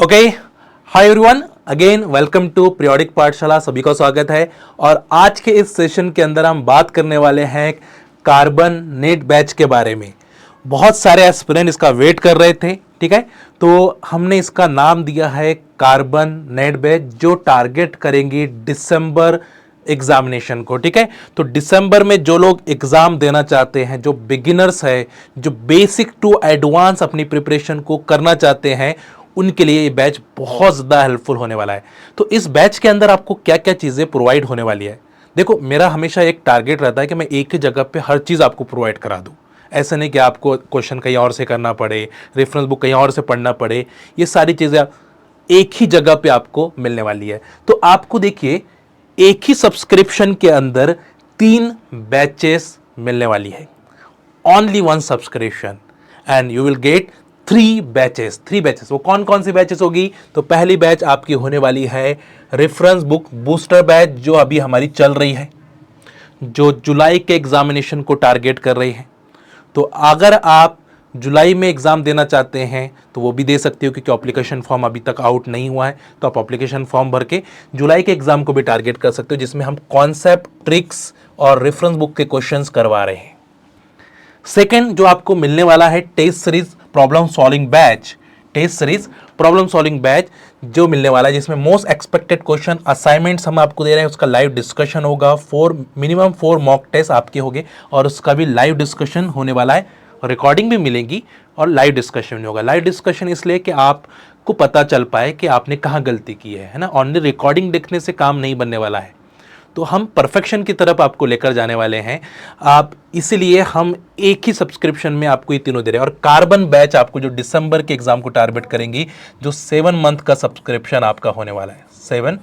Okay, hi everyone, again welcome to periodic Pathshala. सभी का स्वागत है। और आज के इस सेशन के अंदर हम बात करने वाले हैं कार्बन नेट बैच के बारे में। बहुत सारे एस्पिरेंट इसका वेट कर रहे थे, ठीक है। तो हमने इसका नाम दिया है कार्बन नेट बैच, जो टारगेट करेंगी दिसंबर एग्जामिनेशन को, ठीक है। तो दिसंबर में जो लोग एग्जाम देना चाहते हैं, जो बिगिनर्स है, जो बेसिक टू एडवांस अपनी प्रिपरेशन को करना चाहते हैं, उनके लिए ये बैच बहुत ज़्यादा हेल्पफुल होने वाला है। तो इस बैच के अंदर आपको क्या क्या चीज़ें प्रोवाइड होने वाली है। देखो, मेरा हमेशा एक टारगेट रहता है कि मैं एक ही जगह पे हर चीज़ आपको प्रोवाइड करा दूँ। ऐसा नहीं कि आपको क्वेश्चन कहीं और से करना पड़े, रेफरेंस बुक कहीं और से पढ़ना पड़े। ये सारी चीज़ें एक ही जगह पे आपको मिलने वाली है। तो आपको देखिए, एक ही सब्सक्रिप्शन के अंदर 3 बैचेस मिलने वाली है। Only one subscription and you will get 3 batches. वो कौन कौन सी बैचेस होगी? तो पहली बैच आपकी होने वाली है रेफरेंस बुक बूस्टर बैच, जो अभी हमारी चल रही है, जो जुलाई के एग्जामिनेशन को टारगेट कर रही है। तो अगर आप जुलाई में एग्जाम देना चाहते हैं तो वो भी दे सकते हो, क्योंकि एप्लीकेशन फॉर्म अभी तक आउट नहीं हुआ है। तो आप एप्लीकेशन फॉर्म भर के जुलाई के एग्जाम को भी टारगेट कर सकते हो, जिसमें हम कॉन्सेप्ट, ट्रिक्स और रेफरेंस बुक के क्वेश्चंस करवा रहे हैं। सेकेंड जो आपको मिलने वाला है, test series problem solving batch जो मिलने वाला है, जिसमें मोस्ट एक्सपेक्टेड क्वेश्चन असाइनमेंट्स हम आपको दे रहे हैं। उसका लाइव डिस्कशन होगा, मिनिमम 4 मॉक टेस्ट आपके होंगे और उसका भी लाइव डिस्कशन होने वाला है। रिकॉर्डिंग भी मिलेगी और लाइव डिस्कशन भी होगा। लाइव डिस्कशन इसलिए कि आपको पता चल पाए कि आपने कहाँ गलती की है ना। ओनली रिकॉर्डिंग देखने से काम नहीं बनने वाला है। तो हम परफेक्शन की तरफ आपको लेकर जाने वाले हैं। आप इसलिए हम एक ही सब्सक्रिप्शन में आपको ये तीनों दे रहे हैं। और कार्बन बैच आपको जो दिसंबर के एग्जाम को टारगेट करेंगी, जो 7 मंथ का सब्सक्रिप्शन आपका होने वाला है। 7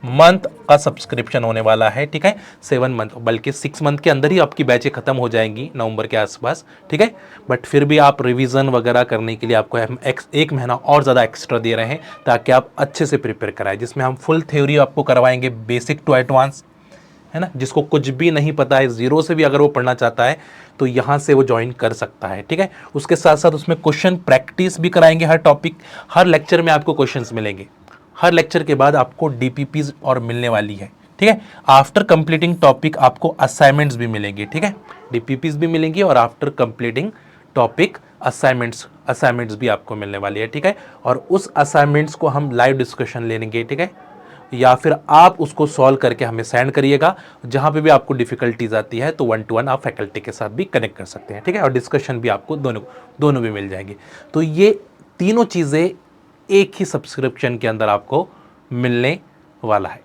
मंथ का सब्सक्रिप्शन होने वाला है, ठीक है। 7 मंथ, बल्कि 6 मंथ के अंदर ही आपकी बैचें खत्म हो जाएंगी नवंबर के आसपास, ठीक है। बट फिर भी आप रिवीजन वगैरह करने के लिए आपको हम एक महीना और ज़्यादा एक्स्ट्रा दे रहे हैं, ताकि आप अच्छे से प्रिपेयर कराएं, जिसमें हम फुल थ्योरी आपको करवाएंगे, बेसिक टू एडवांस, है ना। जिसको कुछ भी नहीं पता है, जीरो से भी अगर वो पढ़ना चाहता है तो यहाँ से वो ज्वाइन कर सकता है, ठीक है। उसके साथ साथ उसमें क्वेश्चन प्रैक्टिस भी कराएंगे। हर टॉपिक, हर लेक्चर में आपको क्वेश्चंस मिलेंगे। हर लेक्चर के बाद आपको डीपीपीज और मिलने वाली है, ठीक है। आफ्टर कंप्लीटिंग टॉपिक आपको असाइनमेंट्स भी मिलेंगे, ठीक है। डीपीपीज भी मिलेंगी और आफ्टर कंप्लीटिंग टॉपिक असाइनमेंट्स भी आपको मिलने वाली है, ठीक है। और उस असाइनमेंट्स को हम लाइव डिस्कशन लेंगे, ठीक है, या फिर आप उसको सॉल्व करके हमें सेंड करिएगा। जहां पे भी आपको डिफिकल्टीज आती है तो 1 to 1 आप फैकल्टी के साथ भी कनेक्ट कर सकते हैं, ठीक है। और डिस्कशन भी आपको दोनों भी मिल जाएंगे। तो ये तीनों चीज़ें एक ही सब्सक्रिप्शन के अंदर आपको मिलने वाला है।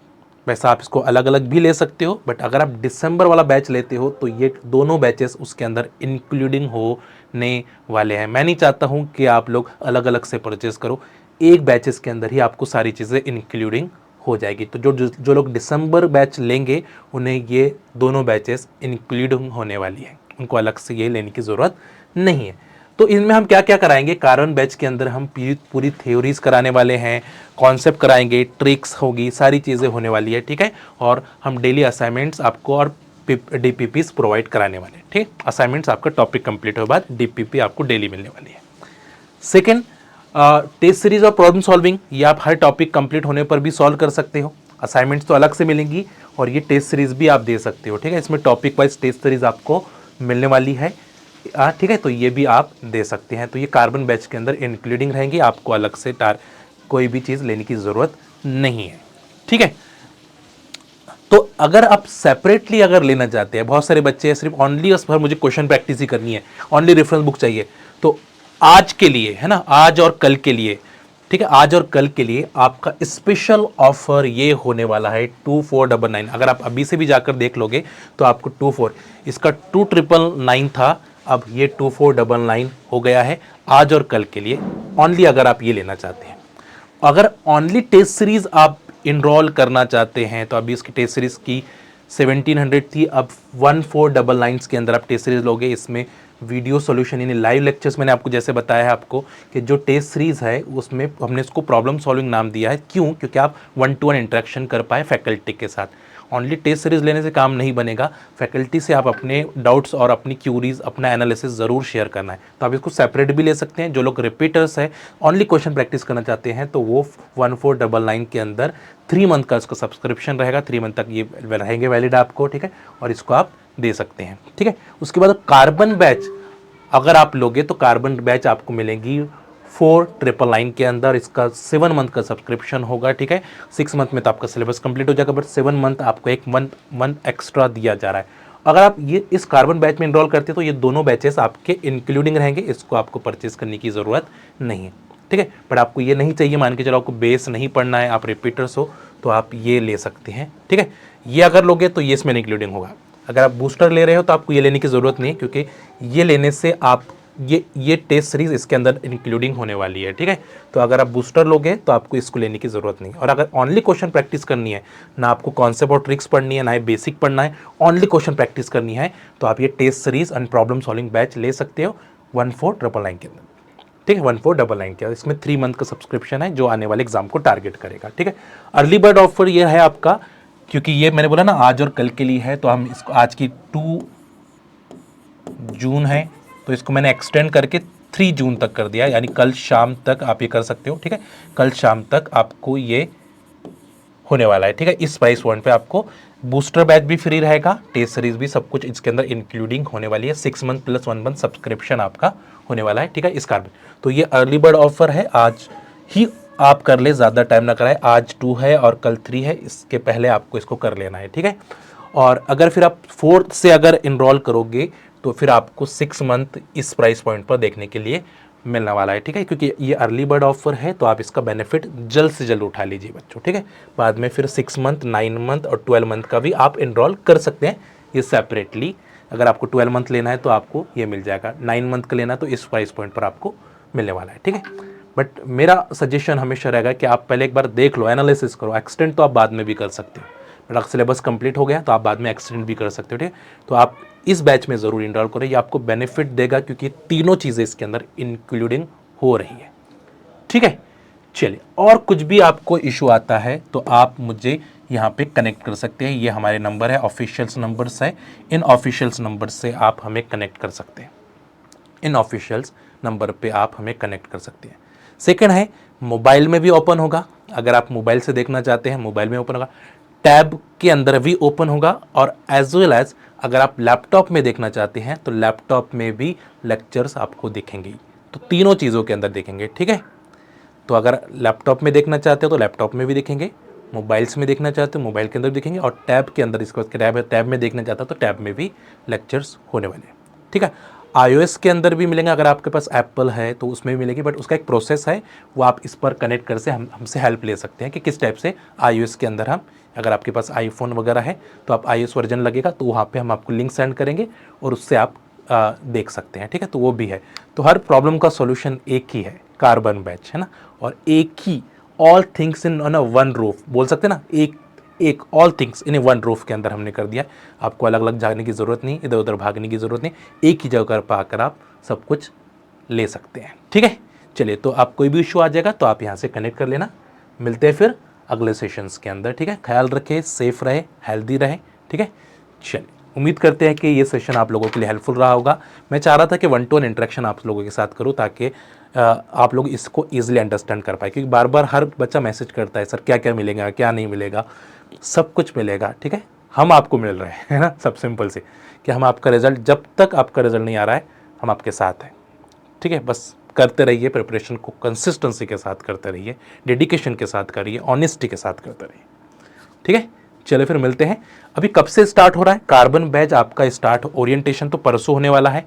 वैसा आप इसको अलग अलग भी ले सकते हो, बट अगर आप दिसंबर वाला बैच लेते हो तो ये दोनों बैचेस उसके अंदर इंक्लूडिंग होने वाले हैं। मैं नहीं चाहता हूं कि आप लोग अलग अलग से परचेज करो, एक बैचेस के अंदर ही आपको सारी चीज़ें इंक्लूडिंग हो जाएगी। तो जो लोग दिसंबर बैच लेंगे, उन्हें ये दोनों बैचेस इंक्लूड होने वाली है, उनको अलग से ये लेने की ज़रूरत नहीं है। तो इनमें हम क्या क्या कराएंगे? कार्बन बैच के अंदर हम पूरी थ्योरीज कराने वाले हैं, कॉन्सेप्ट कराएंगे, ट्रिक्स होगी, सारी चीज़ें होने वाली है, ठीक है। और हम डेली असाइनमेंट्स आपको और डीपीपीस प्रोवाइड कराने वाले हैं, ठीक। असाइनमेंट्स आपका टॉपिक कंप्लीट होने बाद डीपीपी आपको डेली मिलने वाली है। सेकेंड, टेस्ट सीरीज और प्रॉब्लम सॉल्विंग, ये आप हर टॉपिक कंप्लीट होने पर भी सॉल्व कर सकते हो। असाइनमेंट्स तो अलग से मिलेंगी और ये टेस्ट सीरीज भी आप दे सकते हो, ठीक है। इसमें टॉपिक वाइज टेस्ट सीरीज आपको मिलने वाली है, ठीक है। तो ये भी आप दे सकते हैं। तो ये कार्बन बैच के अंदर इंक्लूडिंग रहेंगी, आपको अलग से कोई भी चीज़ लेने की ज़रूरत नहीं है, ठीक है। तो अगर आप सेपरेटली अगर लेना चाहते हैं, बहुत सारे बच्चे सिर्फ ओनली उस पर मुझे क्वेश्चन प्रैक्टिस ही करनी है, ओनली रेफरेंस बुक चाहिए, तो आज के लिए, है ना, आज और कल के लिए, ठीक है, आज और कल के लिए आपका स्पेशल ऑफर ये होने वाला है 2499। अगर आप अभी से भी जाकर देख लोगे तो आपको 24, इसका 2999 था, अब ये 2499 हो गया है आज और कल के लिए ओनली, अगर आप ये लेना चाहते हैं। अगर ओनली टेस्ट सीरीज आप इनरोल करना चाहते हैं तो अभी इसकी टेस्ट सीरीज की 1700 थी, अब 1499 के अंदर आप टेस्ट सीरीज लोगे। इसमें वीडियो सॉल्यूशन यानी लाइव लेक्चर्स, मैंने आपको जैसे बताया है आपको कि जो टेस्ट सीरीज है उसमें हमने इसको प्रॉब्लम सॉल्विंग नाम दिया है। क्यों? क्योंकि आप 1 to 1 इंटरेक्शन कर पाए फैकल्टी के साथ। ओनली टेस्ट सीरीज लेने से काम नहीं बनेगा, फैकल्टी से आप अपने डाउट्स और अपनी क्यूरीज, अपना एनालिसिस ज़रूर शेयर करना है। तो आप इसको सेपरेट भी ले सकते हैं। जो लोग रिपीटर्स है, ओनली क्वेश्चन प्रैक्टिस करना चाहते हैं, तो वो 1499 के अंदर 3 मंथ का इसका सब्सक्रिप्शन रहेगा, 3 मंथ तक ये रहेंगे वैलिड आपको, ठीक है, और इसको आप दे सकते हैं, ठीक है। उसके बाद कार्बन बैच अगर आप लोगे तो कार्बन बैच आपको मिलेंगी 4999 के अंदर, इसका 7 मंथ का सब्सक्रिप्शन होगा, ठीक है। 6 मंथ में तो आपका सिलेबस कंप्लीट हो जाएगा, बट 7 मंथ आपको एक मंथ एक्स्ट्रा दिया जा रहा है। अगर आप ये इस कार्बन बैच में इनरोल करते हैं तो ये दोनों बैचेस आपके इंक्लूडिंग रहेंगे, इसको आपको परचेस करने की ज़रूरत नहीं है, ठीक है। बट आपको ये नहीं चाहिए, मान के चलो आपको बेस नहीं पढ़ना है, आप रिपीटर्स हो, तो आप ये ले सकते हैं, ठीक है। ये अगर लोगे तो ये इसमें इंक्लूडिंग होगा। अगर आप बूस्टर ले रहे हो तो आपको ये लेने की ज़रूरत नहीं है, क्योंकि ये लेने से आप ये टेस्ट सीरीज इसके अंदर इंक्लूडिंग होने वाली है, ठीक है। तो अगर आप बूस्टर लोगे तो आपको इसको लेने की ज़रूरत नहीं है। और अगर ओनली क्वेश्चन प्रैक्टिस करनी है, ना आपको कॉन्सेप्ट और ट्रिक्स पढ़नी है, ना ही बेसिक पढ़ना है, ओनली क्वेश्चन प्रैक्टिस करनी है, तो आप ये test series and problem solving batch ले सकते हो 1499 के अंदर, ठीक है। 1499 के, इसमें 3 मंथ का सब्सक्रिप्शन है जो आने वाले एग्जाम को टारगेट करेगा, ठीक है। अर्ली बर्ड ऑफर ये है आपका, क्योंकि ये मैंने बोला ना आज और कल के लिए है, तो हम इसको आज की 2 जून है, तो इसको मैंने एक्सटेंड करके 3 जून तक कर दिया, यानी कल शाम तक आप ये कर सकते हो, ठीक है। कल शाम तक आपको ये होने वाला है, ठीक है। इस प्राइस पॉइंट पे आपको बूस्टर बैच भी फ्री रहेगा, टेस्ट सीरीज भी, सब कुछ इसके अंदर इंक्लूडिंग होने वाली है। 6 मंथ प्लस 1 मंथ सब्सक्रिप्शन आपका होने वाला है, ठीक है, इस कार में। तो ये अर्ली बर्ड ऑफर है, आज ही आप कर ले, ज़्यादा टाइम ना कराए। आज 2 है और कल 3 है, इसके पहले आपको इसको कर लेना है, ठीक है। और अगर फिर आप 4th से अगर इनरोल करोगे तो फिर आपको 6 मंथ इस प्राइस पॉइंट पर देखने के लिए मिलने वाला है, ठीक है। क्योंकि ये अर्ली बर्ड ऑफर है, तो आप इसका बेनिफिट जल्द से जल्द उठा लीजिए बच्चों, ठीक है। बाद में फिर 6 मंथ, 9 मंथ और 12 मंथ का भी आप इनरोल कर सकते हैं, ये सेपरेटली। अगर आपको 12 मंथ लेना है तो आपको ये मिल जाएगा, 9 मंथ का लेना है तो इस प्राइस पॉइंट पर आपको मिलने वाला है, ठीक है। बट मेरा सजेशन हमेशा रहेगा कि आप पहले एक बार देख लो, एनालिसिस करो। एक्सटेंड तो आप बाद में भी कर सकते हो, बट अगर सिलेबस कंप्लीट हो गया तो आप बाद में एक्सटेंड भी कर सकते हो, ठीक है। तो आप इस बैच में ज़रूर इनरोल करें, ये आपको बेनिफिट देगा, क्योंकि तीनों चीज़ें इसके अंदर इंक्लूडिंग हो रही है, ठीक है। चलिए, और कुछ भी आपको इशू आता है तो आप मुझे यहाँ पे कनेक्ट कर सकते हैं। ये हमारे नंबर है, ऑफिशियल्स नंबर्स है, इन ऑफिशियल्स नंबर से आप हमें कनेक्ट कर सकते हैं, इन ऑफिशियल्स नंबर पे आप हमें कनेक्ट कर सकते हैं। सेकंड है, मोबाइल में भी ओपन होगा, अगर आप मोबाइल से देखना चाहते हैं मोबाइल में ओपन होगा, टैब के अंदर भी ओपन होगा, और एज वेल एज अगर आप लैपटॉप में देखना चाहते हैं तो लैपटॉप में भी लेक्चर्स आपको दिखेंगे। तो तीनों चीज़ों के अंदर दिखेंगे, ठीक है। तो अगर लैपटॉप में देखना चाहते हो तो लैपटॉप में भी दिखेंगे, मोबाइल्स में देखना चाहते हो मोबाइल के अंदर दिखेंगे, और टैब के अंदर, इसके बाद टैब में देखना चाहता हो तो टैब में भी लेक्चर्स होने वाले हैं, ठीक है। iOS के अंदर भी मिलेंगे, अगर आपके पास एप्पल है तो उसमें भी मिलेगी, बट उसका एक प्रोसेस है, वो आप इस पर कनेक्ट कर से हमसे हेल्प ले सकते हैं कि किस टाइप से iOS के अंदर हम, अगर आपके पास आईफोन वगैरह है तो आप iOS वर्जन लगेगा तो वहाँ पे हम आपको लिंक सेंड करेंगे और उससे आप देख सकते हैं, ठीक है। तो वो भी है। तो हर प्रॉब्लम का सॉल्यूशन एक ही है, कार्बन बैच, है ना, और एक ही, all things in on a one roof, बोल सकते हैं ना, एक all things in a one roof के अंदर हमने कर दिया। आपको अलग अलग जाने की ज़रूरत नहीं, इधर उधर भागने की ज़रूरत नहीं, एक ही जगह पर आकर आप सब कुछ ले सकते हैं, ठीक है। चलिए, तो आप कोई भी इशू आ जाएगा तो आप यहाँ से कनेक्ट कर लेना। मिलते हैं फिर अगले सेशंस के अंदर, ठीक है। ख्याल रखें, सेफ रहे, हेल्दी रहे, ठीक है। चलिए, उम्मीद करते हैं कि ये सेशन आप लोगों के लिए हेल्पफुल रहा होगा। मैं चाह रहा था कि 1-to-1 इंटरेक्शन आप लोगों के साथ करूँ, ताकि आप लोग इसको ईजिली अंडरस्टैंड कर पाए, क्योंकि बार बार हर बच्चा मैसेज करता है, सर क्या क्या मिलेगा, क्या नहीं मिलेगा। सब कुछ मिलेगा, ठीक है। हम आपको मिल रहे हैं, है ना, सब सिंपल से, कि हम आपका रिजल्ट, जब तक आपका रिजल्ट नहीं आ रहा है हम आपके साथ हैं, ठीक है। बस करते रहिए, प्रिपरेशन को कंसिस्टेंसी के साथ करते रहिए, डेडिकेशन के साथ करिए, ऑनेस्टी के साथ करते रहिए, ठीक है। चलिए, फिर मिलते हैं। अभी कब से स्टार्ट हो रहा है कार्बन बैच आपका स्टार्ट? ओरिएंटेशन तो परसों होने वाला है,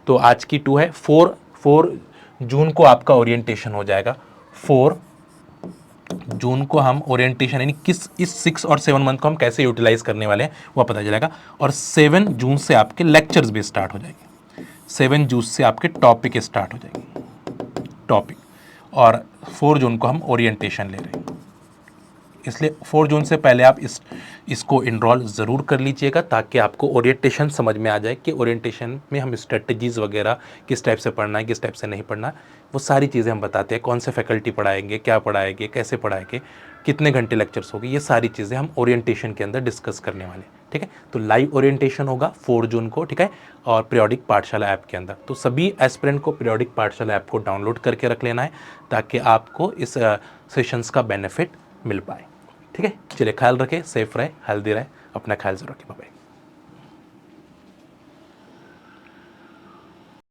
तो आज की 2 है, 4 जून को आपका ओरिएंटेशन हो जाएगा। 4 जून को हम ओरिएंटेशन, यानी किस इस 6 और 7 मंथ को हम कैसे यूटिलाइज करने वाले हैं वो पता चलेगा। और 7 जून से आपके लेक्चर्स भी स्टार्ट हो जाएंगे, 7 जून से आपके टॉपिक स्टार्ट हो जाएंगे, टॉपिक। और 4 जून को हम ओरिएंटेशन ले रहे हैं, इसलिए 4 जून से पहले आप इसको इनरोल ज़रूर कर लीजिएगा, ताकि आपको ओरिएंटेशन समझ में आ जाए कि ओरिएंटेशन में हम स्ट्रेटजीज़ वगैरह किस टाइप से पढ़ना है, किस टाइप से नहीं पढ़ना है, वो सारी चीज़ें हम बताते हैं। कौन से फैकल्टी पढ़ाएंगे, क्या पढ़ाएंगे, कैसे पढ़ाएंगे, कितने घंटे लेक्चर्स होंगे, ये सारी चीज़ें हम ओरिएंटेशन के अंदर डिस्कस करने वाले हैं। ठीक है, तो लाइव ओरिएंटेशन होगा 4 जून को। ठीक है, और पीरियोडिक पाठशाला ऐप के अंदर। तो सभी एस्पिरेंट को पीरियोडिक पाठशाला ऐप को डाउनलोड करके रख लेना है ताकि आपको इस सेशंस का बेनिफिट मिल पाए। ठीक है, चलिए ख्याल रखें, सेफ रहे, हेल्दी रहे, अपना ख्याल जरूर रखें। बाय।